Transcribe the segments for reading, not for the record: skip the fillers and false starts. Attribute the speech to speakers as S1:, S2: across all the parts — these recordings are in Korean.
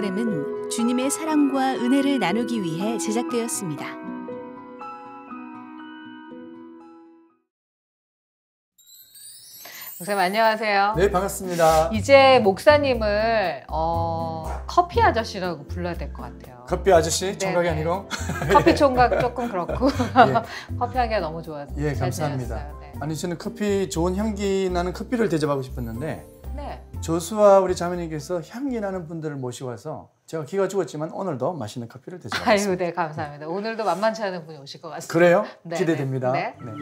S1: 프로그램은 주님의 사랑과 은혜를 나누기 위해 제작되었습니다.
S2: 목사님 안녕하세요.
S3: 네, 반갑습니다.
S2: 이제 목사님을 커피 아저씨라고 불러야 될 것 같아요.
S3: 커피 아저씨? 총각이 아니고?
S2: 커피 총각 조금 그렇고 커피 향기가 너무 좋아서
S3: 예, 감사합니다.
S2: 네.
S3: 아니 저는 커피 좋은 향기 나는 커피를 대접하고 싶었는데
S2: 네.
S3: 조수와 우리 자매님께서 향기 나는 분들을 모시고 와서 제가 기가 죽었지만 오늘도 맛있는 커피를 대접하겠습니다.
S2: 아유, 네, 감사합니다. 오늘도 만만치 않은 분이 오실 것 같습니다.
S3: 그래요?
S2: 네,
S3: 기대됩니다.
S2: 네.
S3: 네.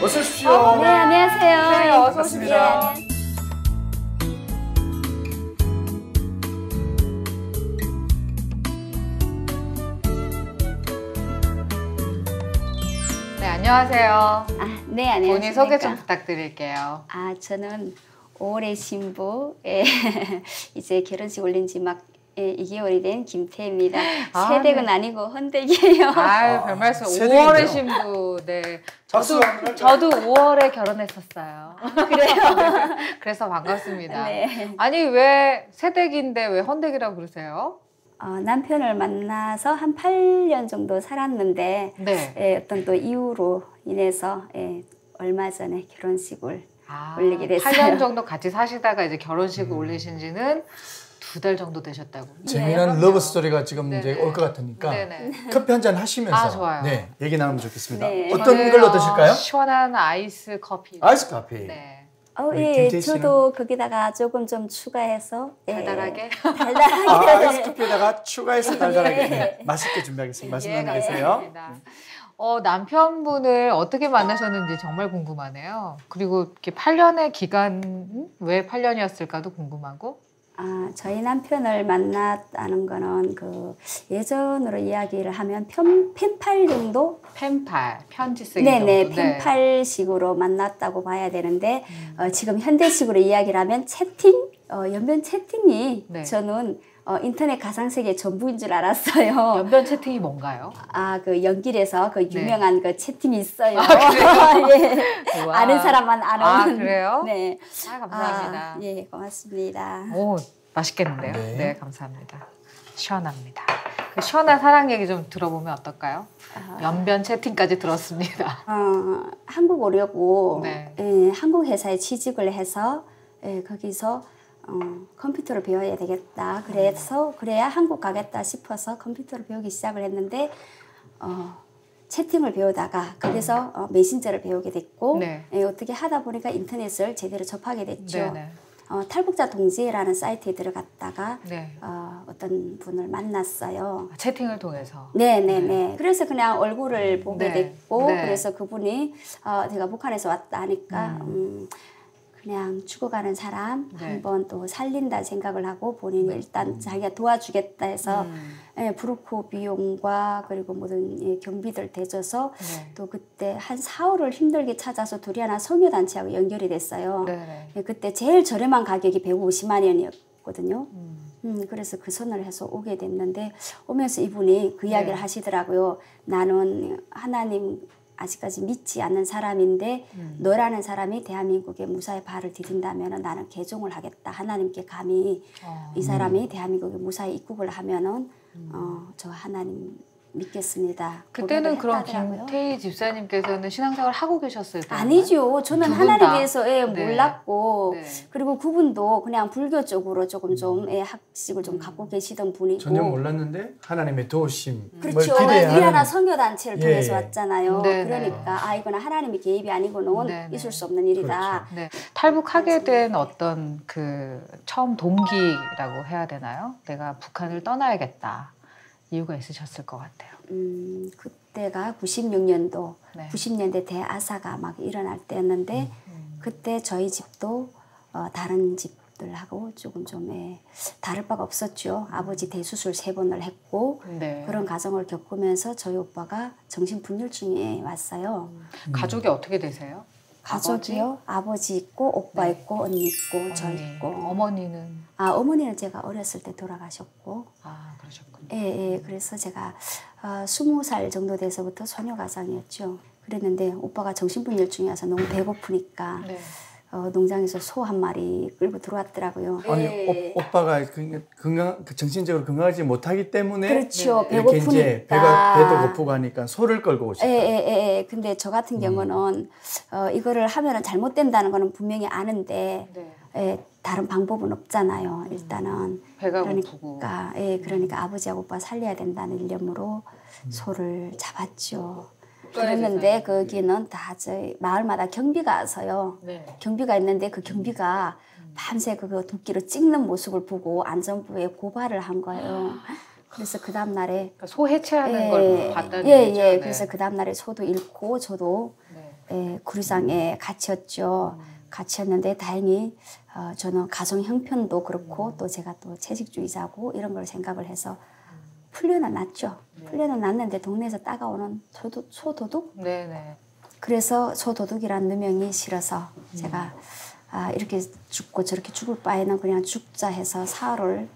S3: 어서 오십시오.
S4: 네, 안녕하세요.
S2: 네, 어서 오십시오. 네, 안녕하세요.
S4: 네, 안녕하세요.
S2: 본인 소개 좀 부탁드릴게요.
S4: 저는 5월의 신부, 이제 결혼식 올린 지 막 2개월이 된 김태입니다. 새댁은
S2: 네.
S4: 아니고 헌댁이에요.
S2: 아유, 별 말씀.
S3: 새댁인데요?
S2: 5월의 신부. 네. 저도 5월에 결혼했었어요.
S4: 그래요?
S2: 그래서 반갑습니다.
S4: 네.
S2: 아니, 왜 새댁인데 왜 헌댁이라고 그러세요?
S4: 남편을 만나서 한 8년 정도 살았는데
S2: 네.
S4: 어떤 또 이유로 인해서 얼마 전에 결혼식을 올리게 됐어요.
S2: 8년 정도 같이 사시다가 이제 결혼식을 올리신 지는 2달 정도 되셨다고.
S3: 재미난 러브 스토리가 지금
S2: 네네.
S3: 이제 올 것 같으니까
S2: 네네.
S3: 커피 한 잔 하시면서
S2: 좋아요.
S3: 네, 얘기 나누면 좋겠습니다.
S4: 네.
S3: 어떤
S2: 저는,
S3: 걸로 드실까요?
S2: 시원한 아이스 커피.
S3: 아이스 커피.
S2: 네.
S3: 우리
S4: 예,
S3: 김태희 씨는?
S4: 저도 거기다가 조금 좀 추가해서
S2: 달달하게.
S4: 달달하게.
S3: 아이스 커피에다가 추가해서 달달하게
S4: 네.
S3: 네, 맛있게 준비하겠습니다. 말씀
S2: 예,
S3: 나누세요.
S2: 감사합니다. 남편분을 어떻게 만나셨는지 정말 궁금하네요. 그리고 이렇게 8년의 기간, 왜 8년이었을까도 궁금하고.
S4: 저희 남편을 만났다는 거는 예전으로 이야기를 하면 펜팔 정도?
S2: 펜팔, 편지 쓰기
S4: 네네,
S2: 정도.
S4: 펜팔식으로 만났다고 봐야 되는데 지금 현대식으로 이야기를 하면 채팅? 연변 채팅이
S2: 네.
S4: 저는 인터넷 가상세계 전부인 줄 알았어요.
S2: 연변 채팅이 뭔가요?
S4: 연길에서 유명한 채팅이 있어요.
S2: 그래요?
S4: 예.
S2: 우와.
S4: 아는 사람만 아는.
S2: 그래요?
S4: 네.
S2: 감사합니다.
S4: 예, 고맙습니다.
S2: 오, 맛있겠는데요?
S3: 네.
S2: 네, 감사합니다. 시원합니다. 그 시원한 사랑 얘기 좀 들어보면 어떨까요? 연변 채팅까지 들었습니다.
S4: 한국 오려고
S2: 네.
S4: 한국 회사에 취직을 해서 거기서 컴퓨터를 배워야 되겠다. 그래야 한국 가겠다 싶어서 컴퓨터를 배우기 시작을 했는데 채팅을 배우다가 거기서 메신저를 배우게 됐고
S2: 네.
S4: 어떻게 하다 보니까 인터넷을 제대로 접하게 됐죠.
S2: 네네.
S4: 탈북자 동지회라는 사이트에 들어갔다가
S2: 네.
S4: 어떤 분을 만났어요.
S2: 채팅을 통해서.
S4: 네네네. 그래서 그냥 얼굴을 보게
S2: 네.
S4: 됐고
S2: 네.
S4: 그래서 그분이 제가 북한에서 왔다 하니까 그냥 죽어가는 사람
S2: 네.
S4: 한번 또 살린다 생각을 하고 본인이 일단 자기가 도와주겠다 해서 브로커 비용과 그리고 모든 경비들 대줘서
S2: 네.
S4: 또 그때 한 4월을 힘들게 찾아서 둘이 하나 성교단체하고 연결이 됐어요.
S2: 네네.
S4: 그때 제일 저렴한 가격이 150만 원이었거든요. 그래서 그 선을 해서 오게 됐는데 오면서 이분이 그 이야기를
S2: 네.
S4: 하시더라고요. 나는 하나님 아직까지 믿지 않는 사람인데 너라는 사람이 대한민국에 무사히 발을 디딘다면 나는 개종을 하겠다. 하나님께 감히 이 사람이 대한민국에 무사히 입국을 하면은 저 하나님 믿겠습니다.
S2: 그때는 그럼
S4: 했다더라고요.
S2: 김태희 집사님께서는 신앙생활 하고 계셨을 때
S4: 아니죠. 저는
S2: 두분 다?
S4: 하나님에 대해서
S2: 네.
S4: 몰랐고
S2: 네.
S4: 그리고 그분도 그냥 불교 쪽으로 조금 좀 학식을 좀 갖고 계시던 분이고
S3: 전혀 몰랐는데 하나님의 도우심,
S4: 그렇죠.
S3: 뭘
S4: 우리나라
S3: 기대하는
S4: 선교단체를
S3: 예,
S4: 통해서
S3: 예.
S4: 왔잖아요.
S2: 네네.
S4: 그러니까 이거는 하나님의 개입이 아니고는
S2: 네네.
S4: 있을 수 없는 일이다.
S3: 그렇죠.
S2: 네. 탈북하게 된 어떤 처음 동기라고 해야 되나요? 내가 북한을 떠나야겠다. 이유가 있으셨을 것 같아요.
S4: 그때가 96년도,
S2: 네.
S4: 90년대 대아사가 막 일어날 때였는데 그때 저희 집도 다른 집들하고 조금 좀 다를 바가 없었죠. 아버지 대수술 3번을 했고
S2: 네.
S4: 그런 과정을 겪으면서 저희 오빠가 정신분열증에 왔어요.
S2: 가족이 어떻게 되세요?
S4: 가족이요? 아버지 있고 오빠
S2: 네.
S4: 있고 언니 있고 저
S2: 언니.
S4: 있고.
S2: 어머니는
S4: 어머니는 제가 어렸을 때 돌아가셨고.
S2: 그러셨군요.
S4: 예. 그래서 제가 20살 정도 돼서부터 소녀가장이었죠. 그랬는데 오빠가 정신분열증이 와서 너무 배고프니까
S2: 네.
S4: 농장에서 소 한 마리 끌고 들어왔더라고요.
S3: 아니 오빠가 정신적으로 건강하지 못하기 때문에
S4: 그렇죠.
S3: 이렇게 이제
S4: 배고프니까.
S3: 배도 고프고 하니까 소를 끌고 오셨다.
S4: 예. 근데 저 같은 경우는 이거를 하면은 잘못된다는 거는 분명히 아는데
S2: 네.
S4: 다른 방법은 없잖아요. 일단은
S2: 배가 고프고.
S4: 그러니까 아버지하고 오빠 살려야 된다는 일념으로 소를 잡았죠. 그랬는데 거기는 다 저희 마을마다 경비가 와서요.
S2: 네.
S4: 경비가 있는데 그 경비가 밤새 그거 도끼로 찍는 모습을 보고 안전부에 고발을 한 거예요. 그래서 그 다음 날에
S2: 그러니까 소 해체하는 걸 봤다는 얘기죠.
S4: 예. 그래서 그 다음 날에 소도 잃고 저도
S2: 네.
S4: 구리상에 갇혔죠. 갇혔는데 다행히 저는 가정 형편도 그렇고 또 제가 또 채식주의자고 이런 걸 생각을 해서 풀려는 났죠. 풀려는 났는데 동네에서 따가오는 소도둑?
S2: 네네.
S4: 그래서 소도둑이란 누명이 싫어서 제가 이렇게 죽고 저렇게 죽을 바에는 그냥 죽자 해서 사흘을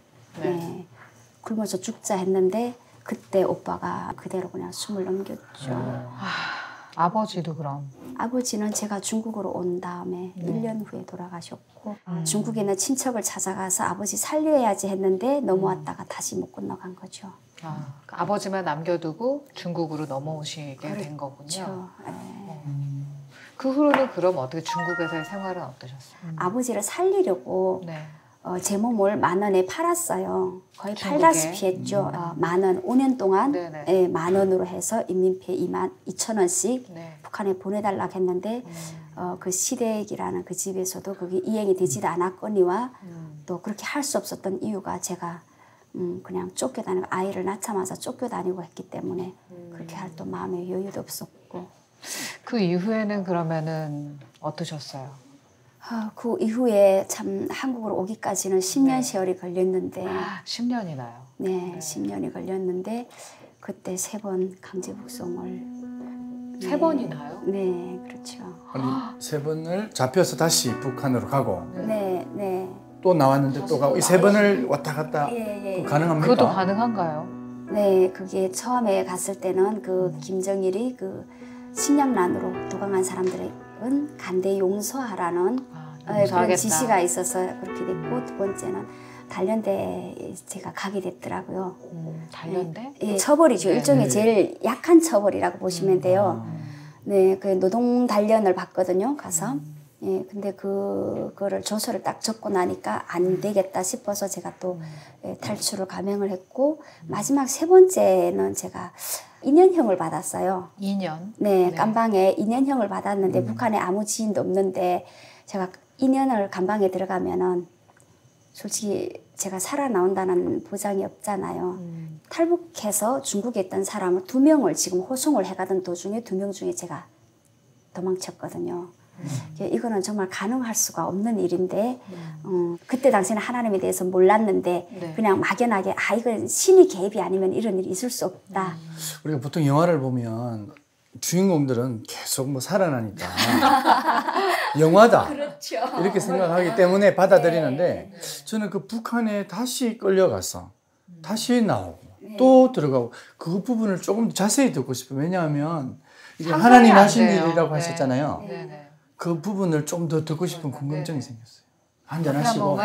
S4: 굶어서 죽자 했는데 그때 오빠가 그대로 그냥 숨을 넘겼죠.
S2: 아버지도 그럼?
S4: 아버지는 제가 중국으로 온 다음에 1년 후에 돌아가셨고 중국에 있는 친척을 찾아가서 아버지 살려야지 했는데 넘어왔다가 다시 못 건너간 거죠.
S2: 아버지만 남겨두고 중국으로 넘어오시게 된 거군요.
S4: 그렇죠.
S2: 그 후로는 그럼 어떻게 중국에서의 생활은 어떠셨어요?
S4: 아버지를 살리려고
S2: 네.
S4: 제 몸을 10,000원에 팔았어요. 거의
S2: 중국에?
S4: 팔다시피 했죠. 10,000원, 5년 동안
S2: 네네.
S4: 10,000원으로 해서 인민폐 22,000원씩
S2: 네.
S4: 북한에 보내달라고 했는데 그 시댁이라는 그 집에서도 그게 이행이 되지도 않았거니와 또 그렇게 할 수 없었던 이유가 제가 그냥 쫓겨다니고 아이를 낳자마자 쫓겨다니고 했기 때문에 그렇게 할 또 마음의 여유도 없었고.
S2: 그 이후에는 그러면은 어떠셨어요?
S4: 그 이후에 참 한국으로 오기까지는 10년 세월이 걸렸는데
S2: 10년이나요?
S4: 네, 10년이 걸렸는데 그때 3번 강제 북송을
S2: 3번이나요?
S4: 네, 그렇죠.
S3: 아니 3번을 잡혀서 다시 북한으로 가고
S4: 네.
S3: 또 나왔는데 또 가고 이 3번을 왔다 갔다
S4: 예.
S3: 가능합니까?
S2: 그것도 가능한가요?
S4: 네, 그게 처음에 갔을 때는 그 김정일이 그 식량난으로 도강한 사람들은 간대 용서하라는 그런
S2: 용서하겠다.
S4: 지시가 있어서 그렇게 됐고 두 번째는 단련대에 제가 가게 됐더라고요.
S2: 단련대?
S4: 예, 처벌이죠.
S2: 네.
S4: 일종의 제일 약한 처벌이라고 보시면 돼요. 네, 그 노동 단련을 받거든요. 가서. 예, 근데 그거를 조서를 딱 적고 나니까 안 되겠다 싶어서 제가 또 탈출을 감행을 했고 마지막 3번째는 제가 2년형을 받았어요.
S2: 2년?
S4: 네, 깜방에 2년형을 받았는데 북한에 아무 지인도 없는데 제가 2년을 감방에 들어가면은 솔직히 제가 살아나온다는 보장이 없잖아요. 탈북해서 중국에 있던 사람을 2명을 지금 호송을 해가던 도중에 2명 중에 제가 도망쳤거든요. 이거는 정말 가능할 수가 없는 일인데 그때 당시에는 하나님에 대해서 몰랐는데 그냥 막연하게 이건 신이 개입이 아니면 이런 일이 있을 수 없다.
S3: 우리가 보통 영화를 보면 주인공들은 계속 뭐 살아나니까 영화다
S4: 그렇죠.
S3: 이렇게 생각하기 때문에 받아들이는데 저는 그 북한에 다시 끌려가서 다시 나오고 또 들어가고 그 부분을 조금 더 자세히 듣고 싶어요. 왜냐하면 이게 하나님 하신 일이라고 하셨잖아요.
S2: 네네.
S3: 그 부분을 좀 더 듣고 싶은 궁금증이 생겼어요. 한잔 하시고.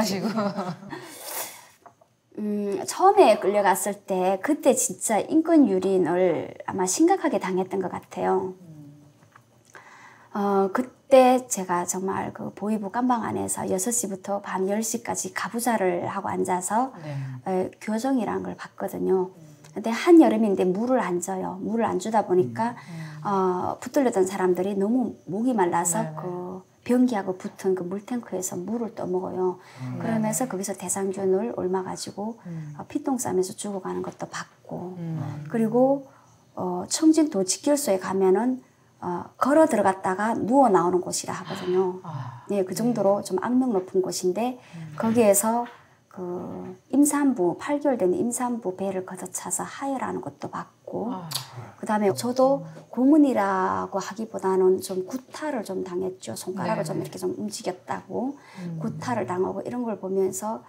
S4: 처음에 끌려갔을 때 그때 진짜 인권 유린을 아마 심각하게 당했던 것 같아요. 그때 제가 정말 그 보위부 깜방 안에서 6시부터 밤 10시까지 가부좌를 하고 앉아서 교정이라는 걸 봤거든요. 근데 한여름인데 물을 안 줘요. 물을 안 주다 보니까 붙들렸던 사람들이 너무 목이 말라서 그 변기하고 붙은 그 물탱크에서 물을 떠먹어요. 그러면서 거기서 대상균을 옮아가지고 피똥 싸면서 죽어가는 것도 봤고 그리고 청진도 직결소에 가면은 걸어 들어갔다가 누워 나오는 곳이라 하거든요. 네, 그 정도로 좀 악명 높은 곳인데 거기에서 그 임산부 8개월 된 임산부 배를 걷어차서 하혈하는 것도 받고 그다음에 저도 고문이라고 하기보다는 좀 구타를 좀 당했죠. 손가락을 좀 이렇게 좀 움직였다고 구타를 당하고 이런 걸 보면서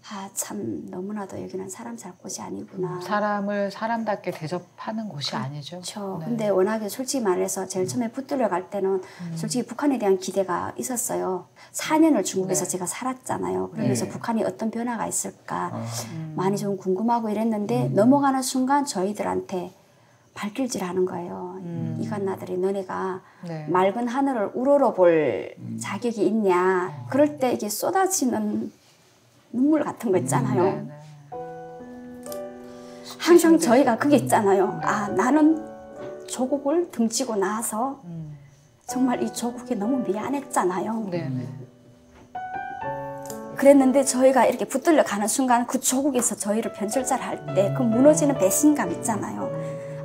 S4: 아, 참 너무나도 여기는 사람 살 곳이 아니구나.
S2: 사람을 사람답게 대접하는 곳이 아니죠.
S4: 그렇죠.
S2: 네.
S4: 근데 워낙에 솔직히 말해서 제일 처음에 붙들려 갈 때는 솔직히 북한에 대한 기대가 있었어요. 4년을 중국에서
S2: 네.
S4: 제가 살았잖아요. 그러면서
S3: 네.
S4: 북한이 어떤 변화가 있을까 많이 좀 궁금하고 이랬는데 넘어가는 순간 저희들한테 발길질하는 거예요. 이간나들이 너네가
S2: 네.
S4: 맑은 하늘을 우러러볼 자격이 있냐. 그럴 때 이게 쏟아지는 눈물 같은 거 있잖아요.
S2: 네, 네.
S4: 항상 저희가 그게 있잖아요. 아, 나는 조국을 등지고 나서 정말 이 조국에 너무 미안했잖아요.
S2: 네, 네.
S4: 그랬는데 저희가 이렇게 붙들려 가는 순간 그 조국에서 저희를 변절자를 할 때 그 무너지는 배신감 있잖아요.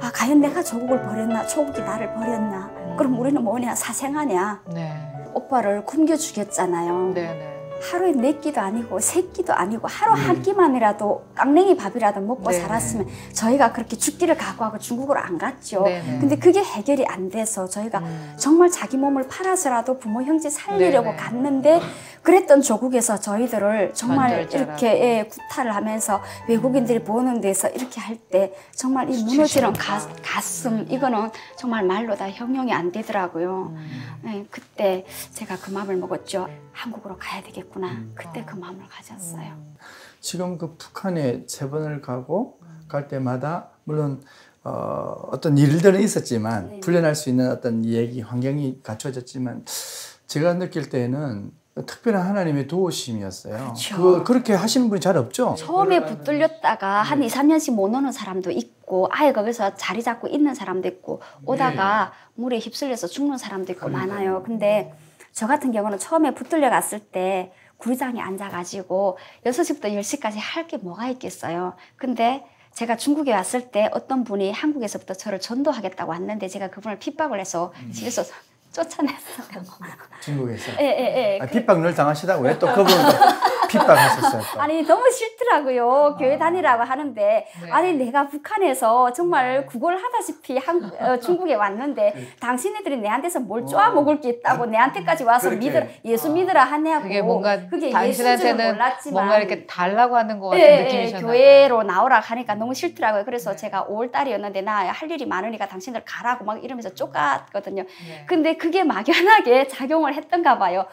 S4: 아, 과연 내가 조국을 버렸나? 조국이 나를 버렸나? 그럼 우리는 뭐냐? 사생하냐?
S2: 네.
S4: 오빠를 굶겨 죽였잖아요.
S2: 네, 네.
S4: 하루에 4끼도 아니고 3끼도 아니고 하루 한 끼만이라도 깡냉이 밥이라도 먹고
S2: 네네.
S4: 살았으면 저희가 그렇게 죽기를 각오하고 중국으로 안 갔죠.
S2: 네네.
S4: 근데 그게 해결이 안 돼서 저희가 정말 자기 몸을 팔아서라도 부모 형제 살리려고
S2: 네네.
S4: 갔는데 그랬던 조국에서 저희들을 정말
S2: 변절자라고.
S4: 이렇게 예, 구타를 하면서 외국인들이 보는 데서 이렇게 할 때 정말 이 무너지는 가슴 이거는 정말 말로 다 형용이 안 되더라고요. 네, 그때 제가 그 마음을 먹었죠. 한국으로 가야 되겠구나. 그때 그 마음을 가졌어요.
S3: 지금 그 북한에 3번을 가고 갈 때마다 물론 어떤 일들은 있었지만
S4: 네.
S3: 훈련할 수 있는 어떤 얘기 환경이 갖춰졌지만 제가 느낄 때는 특별한 하나님의 도우심이었어요.
S4: 그렇죠.
S3: 그렇게 하시는 분이 잘 없죠.
S4: 처음에 붙들렸다가 한 2, 3년씩 못 오는 사람도 있고 아예 거기서 자리 잡고 있는 사람도 있고 오다가 물에 휩쓸려서 죽는 사람도 있고 많아요. 근데 저 같은 경우는 처음에 붙들려 갔을 때 구리장에 앉아가지고 6시부터 10시까지 할 게 뭐가 있겠어요. 근데 제가 중국에 왔을 때 어떤 분이 한국에서부터 저를 전도하겠다고 왔는데 제가 그분을 핍박을 해서 집에서 쫓아냈어요.
S3: 중국에서.
S4: 예.
S3: 아, 핍박 늘 당하시다고 왜 또 그분을 핍박하셨어요? 또?
S4: 아니 너무 싫더라고요. 교회 다니라고 하는데
S2: 네.
S4: 아니 내가 북한에서 정말 구걸 하다시피 중국에 왔는데 당신네들이 내한테서 뭘 쪼아 먹을 게 있다고 내한테까지 와서
S3: 그렇게.
S4: 예수 믿으라 하냐고.
S2: 그게 뭔가
S4: 그게 예수인지는
S2: 당신한테는
S4: 몰랐지만
S2: 뭔가 이렇게 달라고 하는 것 같은
S4: 예,
S2: 느낌이셨나요?
S4: 교회로 나오라 하니까 너무 싫더라고요. 그래서 제가 5월달이었는데 나 할 일이 많으니까 당신들 가라고 막 이러면서 쫓았거든요.
S2: 네.
S4: 근데 그게 막연하게 작용을 했던가 봐요.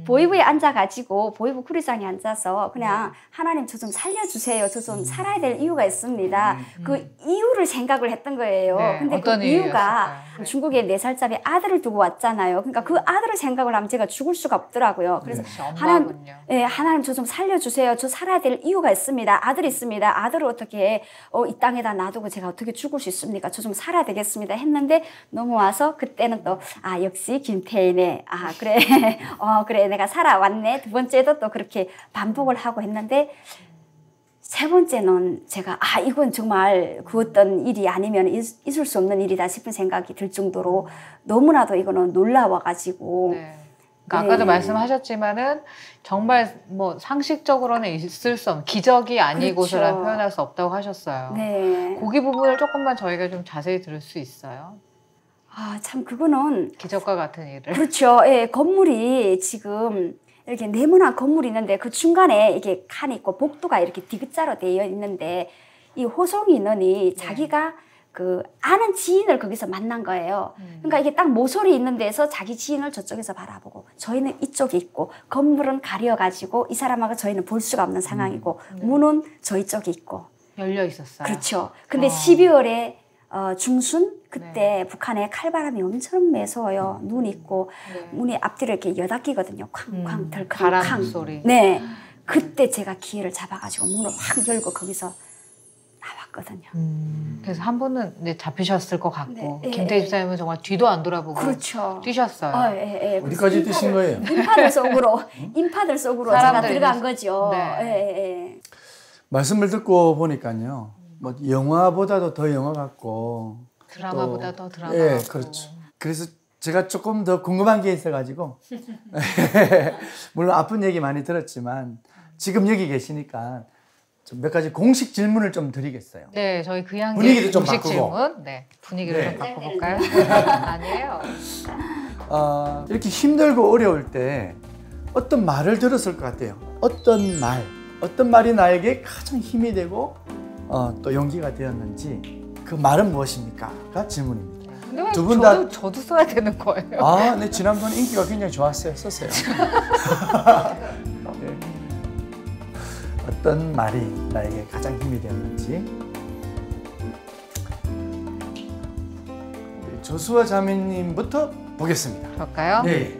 S4: 보이부에 앉아가지고 보이부 구리장에 앉아서 그냥 하나님 저 좀 살려주세요. 저 좀 살아야 될 이유가 있습니다. 그 이유를 생각을 했던 거예요.
S2: 네,
S4: 근데 그
S2: 어떤
S4: 이유가
S2: 이유였을까요?
S4: 중국에 4살짜리 아들을 두고 왔잖아요. 그러니까 그 아들을 생각을 하면 제가 죽을 수가 없더라고요. 그래서
S2: 엄마군요.
S4: 하나님 저 좀 살려주세요. 저 살아야 될 이유가 있습니다. 아들이 있습니다. 아들을 어떻게 이 땅에다 놔두고 제가 어떻게 죽을 수 있습니까? 저 좀 살아야 되겠습니다. 했는데 넘어와서 그때는 또 역시 김태인의 그래 그래 내가 살아왔네. 두 번째도 또 그렇게 반복을 하고 했는데 세 번째는 제가 이건 정말 그 어떤 일이 아니면 있을 수 없는 일이다 싶은 생각이 들 정도로 너무나도 이거는 놀라워가지고
S2: 네. 그러니까 아까도
S4: 네.
S2: 말씀하셨지만은 정말 뭐 상식적으로는 있을 수 없는 기적이 아니고서는
S4: 그렇죠.
S2: 표현할 수 없다고 하셨어요.
S4: 네.
S2: 거기 부분을 조금만 저희가 좀 자세히 들을 수 있어요.
S4: 참 그거는
S2: 기적과 같은 일을.
S4: 그렇죠. 예, 건물이 지금 이렇게 네모난 건물이 있는데 그 중간에 이게 칸이 있고 복도가 이렇게 디귿자로 되어 있는데 이 호송이 인원이 자기가 그 아는 지인을 거기서 만난 거예요. 그러니까 이게 딱 모서리 있는 데서 자기 지인을 저쪽에서 바라보고 저희는 이쪽에 있고 건물은 가려가지고 이 사람하고 저희는 볼 수가 없는 상황이고 문은 저희 쪽에 있고
S2: 열려 있었어요.
S4: 그렇죠. 근데 12월에 중순 그때
S2: 네.
S4: 북한에 칼바람이 엄청 매서워요. 눈 있고
S2: 네.
S4: 문이 앞뒤로 이렇게 여닫기거든요. 쾅쾅 덜컹
S2: 바람
S4: 쾅.
S2: 소리.
S4: 네. 그때 제가 기회를 잡아가지고 문을 확 열고 거기서 나왔거든요.
S2: 그래서 한 분은 이제 잡히셨을 것 같고
S4: 네.
S2: 김태희 집사님은 정말 뒤도 안 돌아보고
S4: 그렇죠.
S2: 뛰셨어요.
S4: 예.
S3: 어디까지 뛰신 거예요?
S4: 인파들 속으로 제가
S2: 사람들이
S4: 들어간
S2: 이제-
S4: 거죠.
S2: 네.
S4: 예.
S3: 말씀을 듣고 보니까요. 뭐 영화보다도 더 영화 같고
S2: 드라마보다 더 드라마.
S3: 예,
S2: 같고.
S3: 그렇죠. 그래서 제가 조금 더 궁금한 게 있어가지고 물론 아픈 얘기 많이 들었지만 지금 여기 계시니까 좀 몇 가지 공식 질문을 좀 드리겠어요.
S2: 네, 저희 그냥
S3: 분위기도 좀
S2: 공식
S3: 바꾸고.
S2: 질문. 네, 분위기를
S3: 네.
S2: 좀 바꿔볼까요? 아니에요.
S3: 이렇게 힘들고 어려울 때 어떤 말을 들었을 것 같아요. 어떤 말이 나에게 가장 힘이 되고 또 용기가 되었는지 그 말은 무엇입니까?가 질문입니다.
S2: 근데 왜
S3: 두분 다-
S2: 저도 써야 되는 거예요?
S3: 네, 지난번 인기가 굉장히 좋았어요. 썼어요. 네. 어떤 말이 나에게 가장 힘이 되었는지. 네, 조수아 자매님부터 보겠습니다.
S2: 그럴까요?
S3: 네.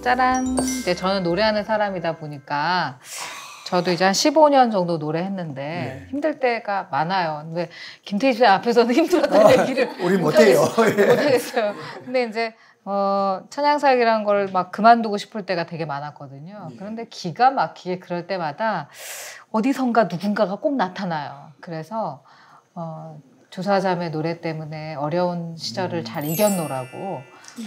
S2: 짜란. 이제 저는 노래하는 사람이다 보니까 저도 이제 한 15년 정도 노래했는데
S3: 네.
S2: 힘들 때가 많아요. 근데 김태희 씨 앞에서는 힘들었다는 얘기를
S3: 우리 못해요. 예.
S2: 못하겠어요. 근데 이제 찬양사역이라는 걸 막 그만두고 싶을 때가 되게 많았거든요. 그런데 기가 막히게 그럴 때마다 어디선가 누군가가 꼭 나타나요. 그래서 조사자매 노래 때문에 어려운 시절을 잘 이겨노라고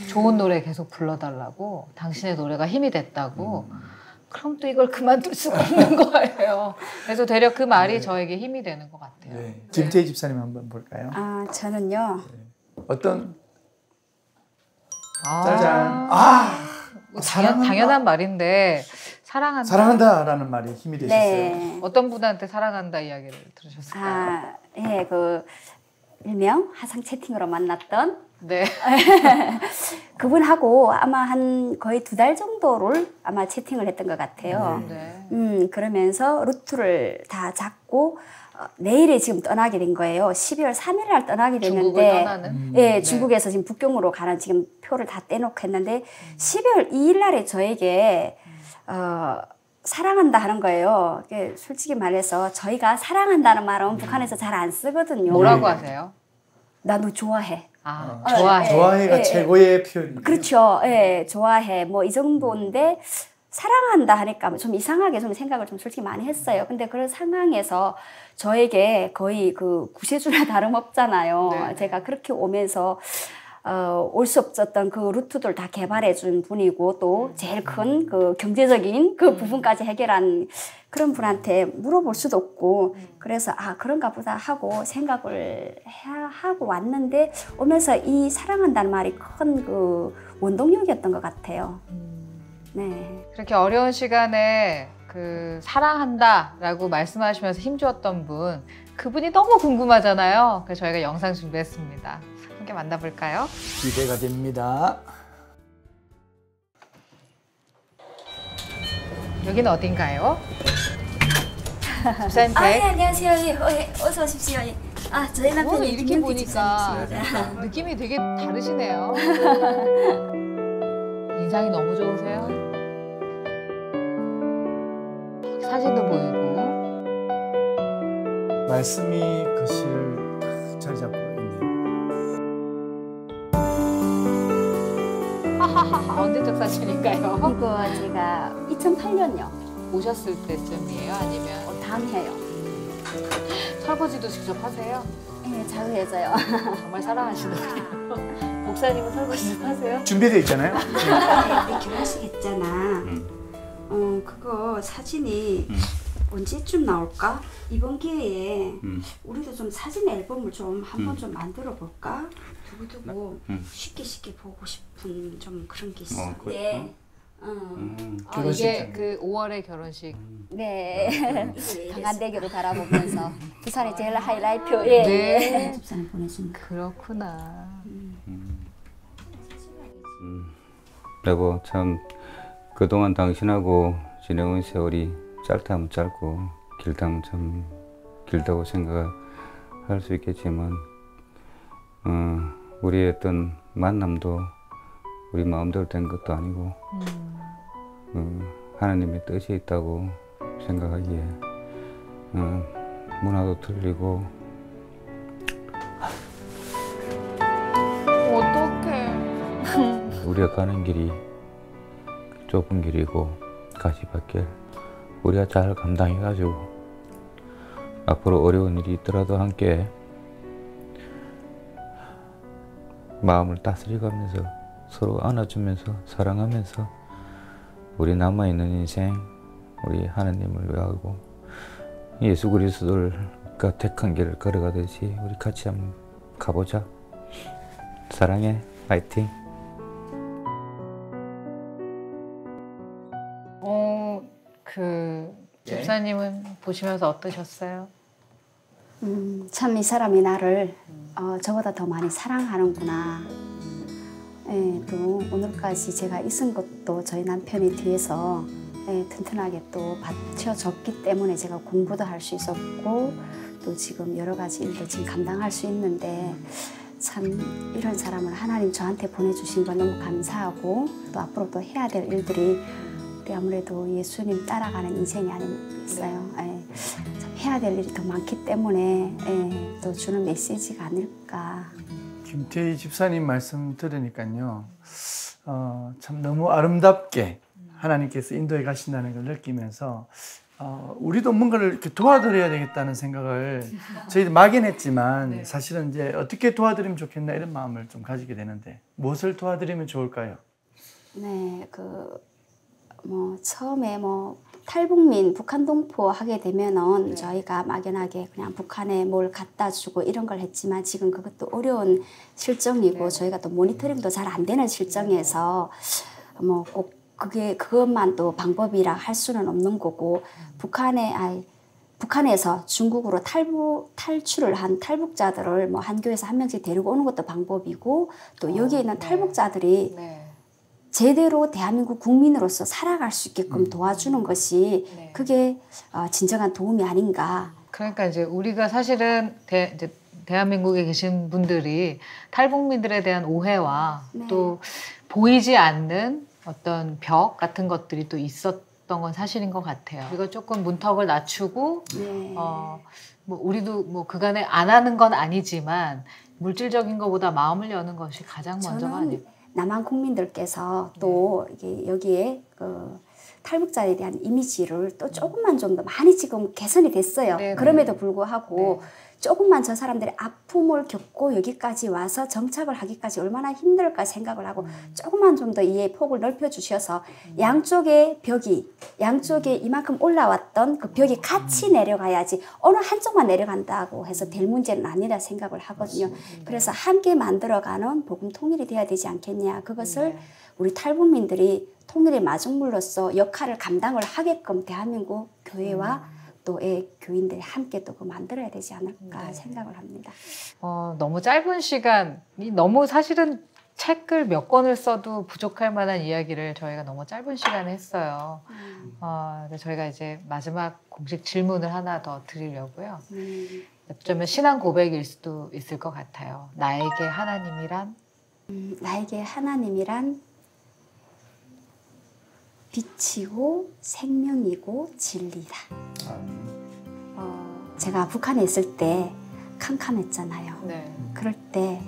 S2: 좋은 노래 계속 불러달라고 당신의 노래가 힘이 됐다고 그럼 또 이걸 그만둘 수가 없는 거예요. 그래서 되려 그 말이 저에게 힘이 되는 것 같아요.
S3: 네. 김태희 집사님 한번 볼까요?
S4: 저는요.
S3: 어떤
S2: 아,
S3: 짜잔. 사랑한다.
S2: 당연한 말인데 사랑한다.
S3: 사랑한다라는 말이 힘이 되셨어요.
S4: 네.
S2: 어떤 분한테 사랑한다 이야기를 들으셨을까요?
S4: 예, 일명 화상 채팅으로 만났던
S2: 네.
S4: 그분하고 아마 한 거의 2달 정도를 아마 채팅을 했던 것 같아요.
S2: 네.
S4: 그러면서 루트를 다 잡고 내일에 지금 떠나게 된 거예요. 12월 3일 날 떠나게
S2: 중국을
S4: 됐는데
S2: 떠나는.
S4: 예,
S2: 네.
S4: 중국에서 지금 북경으로 가는 지금 표를 다 떼놓고 했는데 12월 2일 날에 저에게 사랑한다 하는 거예요. 솔직히 말해서 저희가 사랑한다는 말은 북한에서 잘 안 쓰거든요.
S2: 뭐라고 하세요?
S4: 나 너 좋아해.
S2: 좋아해.
S3: 좋아해가
S4: 예,
S3: 최고의 표현이에요.
S4: 그렇죠. 예, 좋아해. 뭐 이 정도인데 사랑한다 하니까 좀 이상하게 좀 생각을 좀 솔직히 많이 했어요. 근데 그런 상황에서 저에게 거의 그 구세주나 다름없잖아요.
S2: 네.
S4: 제가 그렇게 오면서 올 수 없었던 그 루트들 다 개발해 준 분이고 또 제일 큰 그 경제적인 그 부분까지 해결한 그런 분한테 물어볼 수도 없고 그래서 그런가 보다 하고 생각을 하고 왔는데 오면서 이 사랑한다는 말이 큰 그 원동력이었던 것 같아요. 네.
S2: 그렇게 어려운 시간에 그 사랑한다라고 말씀하시면서 힘주었던 분, 그분이 너무 궁금하잖아요. 그래서 저희가 영상 준비했습니다. 함께 만나볼까요?
S3: 기대가 됩니다.
S2: 여기는 어딘가요? 부산
S4: 예,
S2: 댁.
S4: 안녕하세요. 어서 오십시오. 저희 남편이
S2: 이렇게
S4: 김용기
S2: 보니까
S4: 집사님이십니다.
S2: 느낌이 되게 다르시네요. 인상이 너무 좋으세요. 사진도 보이고.
S3: 말씀이 글씨를 딱 자리 잡고 있네요.
S2: 언제적 사진일까요?
S4: 이거 제가 2008년요.
S2: 오셨을 때쯤이에요? 아니면
S4: 당해요.
S2: 설거지도 직접 하세요?
S4: 네, 자유해져요.
S2: 정말 사랑하시는군요. 목사님은 설거지도 하세요?
S3: 준비되어 있잖아요.
S4: 네, 결혼식 했잖아. 그거 사진이 언제쯤 나올까? 이번 기회에 우리도 좀 사진 앨범을 좀 한번 좀 만들어 볼까? 두고두고 쉽게 보고 싶은 좀 그런 게 있어.
S3: 그래요?
S2: 이게 그 5월의 결혼식.
S4: 네. 강한대교를 바라보면서 부산의 제일 하이라이트.
S2: 네.
S4: 집사님 보내줍니다.
S2: 그렇구나.
S5: 여보, 참 그동안 당신하고 지내온 세월이 짧다면 짧고 길다면 참 길다고 생각할 수 있겠지만 우리의 어떤 만남도 우리 마음대로 된 것도 아니고 하나님의 뜻이 있다고 생각하기에 문화도 틀리고
S2: 어떡해.
S5: 우리가 가는 길이 좁은 길이고 가시밭길 우리가 잘 감당해가지고 앞으로 어려운 일이 있더라도 함께 마음을 다스려가면서 서로 안아주면서 사랑하면서 우리 남아있는 인생 우리 하나님을 위하고 예수 그리스도가 택한 길을 걸어가듯이 우리 같이 한번 가보자. 사랑해. 파이팅.
S2: 집사님은 보시면서 어떠셨어요?
S4: 참 이 사람이 나를 저보다 더 많이 사랑하는구나. 예, 또 오늘까지 제가 있은 것도 저희 남편이 뒤에서 튼튼하게 또 받쳐줬기 때문에 제가 공부도 할 수 있었고 또 지금 여러 가지 일도 지금 감당할 수 있는데 참 이런 사람을 하나님 저한테 보내주신 거 너무 감사하고 또 앞으로 또 해야 될 일들이 우리 아무래도 예수님 따라가는 인생이 아니겠어요. 참 해야 될 일이 더 많기 때문에 또 주는 메시지가 아닐까.
S3: 김태희 집사님 말씀 들으니까요, 참 너무 아름답게 하나님께서 인도해 가신다는 걸 느끼면서 우리도 뭔가를 이렇게 도와드려야 되겠다는 생각을 저희도 막연했지만 사실은 이제 어떻게 도와드리면 좋겠나 이런 마음을 좀 가지게 되는데 무엇을 도와드리면 좋을까요?
S4: 네, 처음에 탈북민 북한 동포 하게 되면은 저희가 막연하게 그냥 북한에 뭘 갖다 주고 이런 걸 했지만 지금 그것도 어려운 실정이고 저희가 또 모니터링도 잘 안 되는 실정에서 꼭 그것만 또 방법이라 할 수는 없는 거고 북한에서 중국으로 탈출을 한 탈북자들을 한 교회에서 한 명씩 데리고 오는 것도 방법이고 또 여기에 있는 탈북자들이 제대로 대한민국 국민으로서 살아갈 수 있게끔 도와주는 것이 그게 진정한 도움이 아닌가.
S2: 그러니까 이제 우리가 사실은 대한민국에 계신 분들이 탈북민들에 대한 오해와 또 보이지 않는 어떤 벽 같은 것들이 또 있었던 건 사실인 것 같아요. 우리가 조금 문턱을 낮추고 우리도 그간에 안 하는 건 아니지만 물질적인 것보다 마음을 여는 것이 가장 먼저가 아닐까.
S4: 남한 국민들께서 또 여기에 탈북자에 대한 이미지를 또 조금만 좀 더 많이 지금 개선이 됐어요. 그럼에도 불구하고 조금만 저 사람들이 아픔을 겪고 여기까지 와서 정착을 하기까지 얼마나 힘들까 생각을 하고 조금만 좀 더 이해의 폭을 넓혀주셔서 양쪽에 이만큼 올라왔던 그 벽이 같이 내려가야지 어느 한쪽만 내려간다고 해서 될 문제는 아니라 생각을 하거든요. 그래서 함께 만들어가는 복음 통일이 돼야 되지 않겠냐. 그것을 우리 탈북민들이 통일의 마중물로서 역할을 감당을 하게끔 대한민국 교회와 또 교인들이 함께 또 만들어야 되지 않을까 생각을 합니다.
S2: 너무 짧은 시간이 너무 사실은 책을 몇 권을 써도 부족할 만한 이야기를 저희가 너무 짧은 시간에 했어요. 저희가 이제 마지막 공식 질문을 하나 더 드리려고요. 어쩌면 신앙 고백일 수도 있을 것 같아요. 나에게 하나님이란?
S4: 나에게 하나님이란 빛이고 생명이고 진리다. 제가 북한에 있을 때 캄캄했잖아요. 그럴 때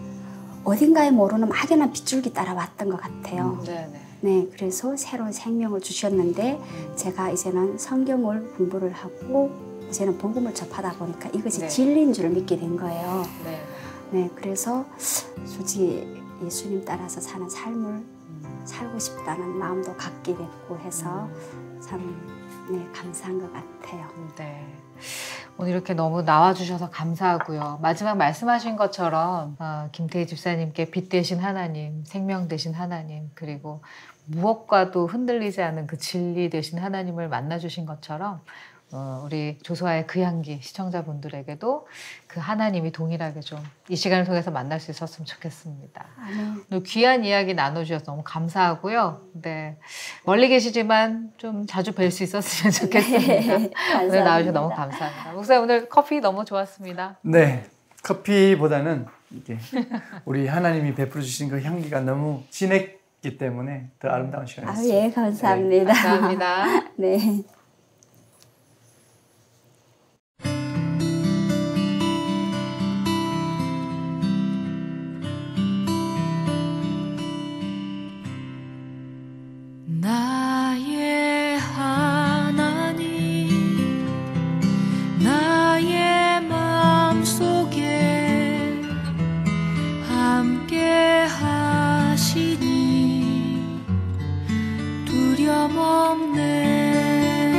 S4: 어딘가에 모르는 막연한 빗줄기 따라왔던 것 같아요. 그래서 새로운 생명을 주셨는데 제가 이제는 성경을 공부를 하고 이제는 복음을 접하다 보니까 이것이 진리인 줄 믿게 된 거예요. 그래서 솔직히 예수님 따라서 사는 삶을 살고 싶다는 마음도 갖게 됐고 해서 참 감사한 것 같아요.
S2: 오늘 이렇게 너무 나와주셔서 감사하고요. 마지막 말씀하신 것처럼 김태희 집사님께 빛 되신 하나님, 생명 되신 하나님, 그리고 무엇과도 흔들리지 않은 그 진리 되신 하나님을 만나주신 것처럼 우리 조소아의 그 향기 시청자분들에게도 그 하나님이 동일하게 좀 이 시간을 통해서 만날 수 있었으면 좋겠습니다. 오늘 귀한 이야기 나눠주셔서 너무 감사하고요. 멀리 계시지만 좀 자주 뵐 수 있었으면 좋겠습니다. 오늘 나와주셔서 너무 감사합니다. 목사님 오늘 커피 너무 좋았습니다.
S3: 커피보다는 이게 우리 하나님이 베풀어 주신 그 향기가 너무 진했기 때문에 더 아름다운 시간이었습니다.
S4: 감사합니다.
S2: 감사합니다.
S6: 나의 하나님 나의 마음속에 함께 하시니 두려움 없네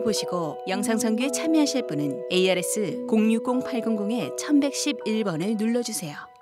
S1: 보시고 영상 선교에 참여하실 분은 ARS 060-800-1111번을 눌러주세요.